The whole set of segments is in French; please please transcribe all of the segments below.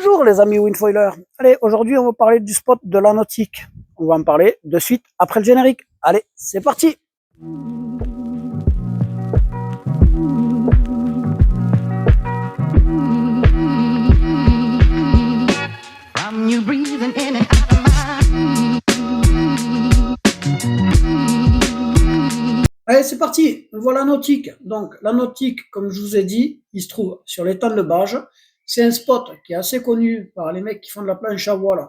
Bonjour les amis Windfoilers. Allez, aujourd'hui on va parler du spot de la nautique. On va en parler de suite après le générique. Allez, c'est parti. Allez, c'est parti. Voilà la nautique. Donc la nautique, comme je vous ai dit, il se trouve sur l'étang de Bages. C'est un spot qui est assez connu par les mecs qui font de la planche à voile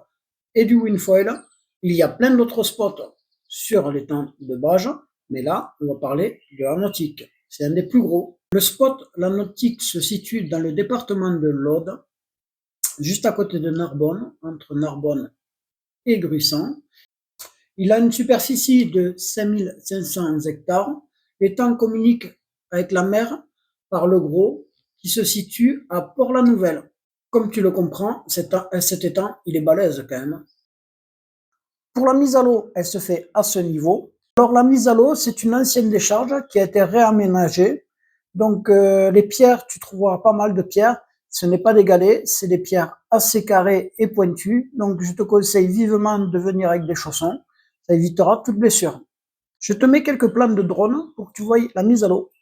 et du windfoil. Il y a plein d'autres spots sur l'étang de Bages, mais là, on va parler de la nautique. C'est un des plus gros. Le spot, la nautique, se situe dans le département de l'Aude, juste à côté de Narbonne, entre Narbonne et Gruissan. Il a une superficie de 5500 hectares. L'étang communique avec la mer par le Gros, qui se situe à Port-la-Nouvelle. Comme tu le comprends, cet étang, il est balèze quand même. Pour la mise à l'eau, elle se fait à ce niveau. Alors la mise à l'eau, c'est une ancienne décharge qui a été réaménagée. Donc les pierres, tu trouveras pas mal de pierres. Ce n'est pas des galets, c'est des pierres assez carrées et pointues. Donc je te conseille vivement de venir avec des chaussons. Ça évitera toute blessure. Je te mets quelques plans de drone pour que tu voies la mise à l'eau.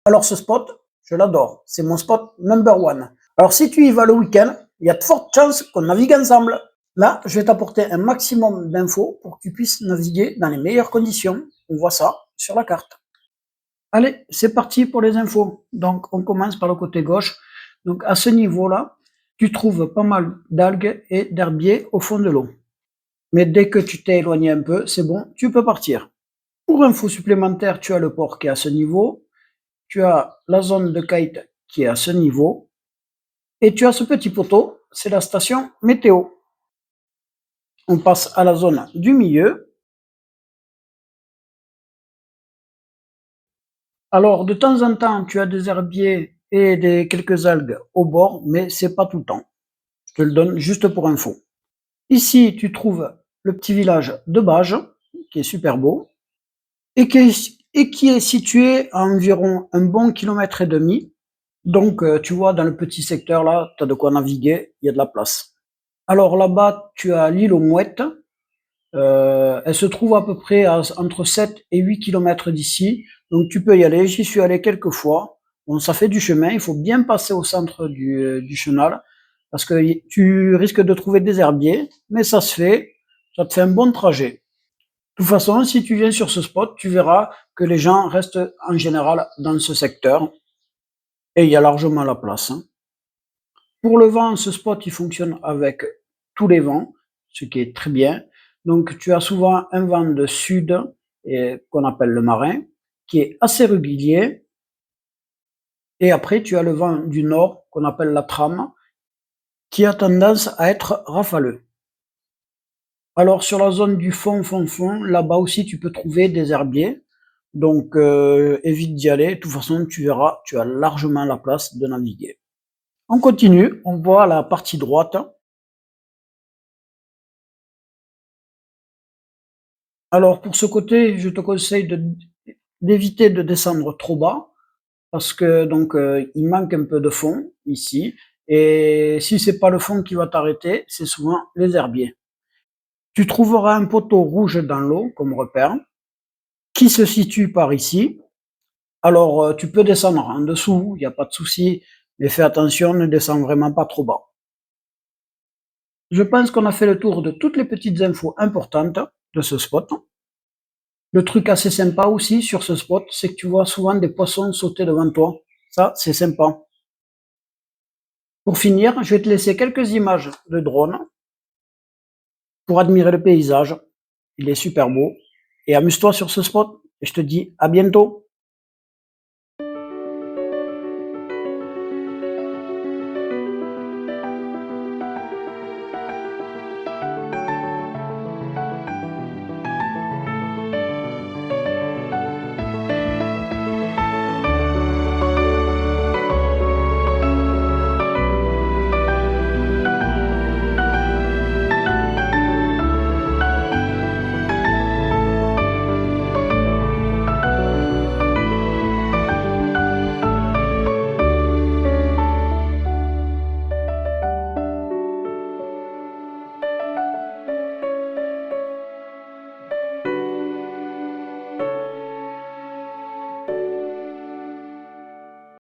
Alors ce spot, je l'adore. C'est mon spot number one. Alors si tu y vas le week-end, il y a de fortes chances qu'on navigue ensemble. Là, je vais t'apporter un maximum d'infos pour que tu puisses naviguer dans les meilleures conditions. On voit ça sur la carte. Allez, c'est parti pour les infos. Donc on commence par le côté gauche. Donc à ce niveau-là, tu trouves pas mal d'algues et d'herbiers au fond de l'eau. Mais dès que tu t'es éloigné un peu, c'est bon, tu peux partir. Pour info supplémentaire, tu as le port qui est à ce niveau, tu as la zone de kite qui est à ce niveau, et tu as ce petit poteau, c'est la station météo. On passe à la zone du milieu. Alors, de temps en temps, tu as des herbiers et quelques algues au bord, mais c'est pas tout le temps. Je te le donne juste pour info. Ici, tu trouves le petit village de Bages, qui est super beau, et qui est situé à environ un bon kilomètre et demi. Donc, tu vois, dans le petit secteur là, tu as de quoi naviguer, il y a de la place. Alors là-bas, tu as l'île aux Mouettes. Elle se trouve à peu près entre 7 et 8 kilomètres d'ici. Donc tu peux y aller, j'y suis allé quelques fois. Bon, ça fait du chemin, il faut bien passer au centre du chenal, parce que tu risques de trouver des herbiers, mais ça se fait, ça te fait un bon trajet. De toute façon, si tu viens sur ce spot, tu verras que les gens restent en général dans ce secteur, et il y a largement la place. Pour le vent, ce spot, il fonctionne avec tous les vents, ce qui est très bien. Donc, tu as souvent un vent de sud, qu'on appelle le marin, qui est assez régulier. Et après, tu as le vent du nord, qu'on appelle la trame, qui a tendance à être rafaleux. Alors, sur la zone du fond, là-bas aussi, tu peux trouver des herbiers. Donc, évite d'y aller. De toute façon, tu verras, tu as largement la place de naviguer. On continue, on voit la partie droite. Alors pour ce côté, je te conseille d'éviter de descendre trop bas, parce que donc il manque un peu de fond ici, et si c'est pas le fond qui va t'arrêter, c'est souvent les herbiers. Tu trouveras un poteau rouge dans l'eau comme repère, qui se situe par ici. Alors tu peux descendre en dessous, il n'y a pas de souci, mais fais attention, ne descends vraiment pas trop bas. Je pense qu'on a fait le tour de toutes les petites infos importantes de ce spot. Le truc assez sympa aussi sur ce spot, c'est que tu vois souvent des poissons sauter devant toi. Ça, c'est sympa. Pour finir, je vais te laisser quelques images de drone pour admirer le paysage. Il est super beau. Et amuse-toi sur ce spot. Et je te dis à bientôt.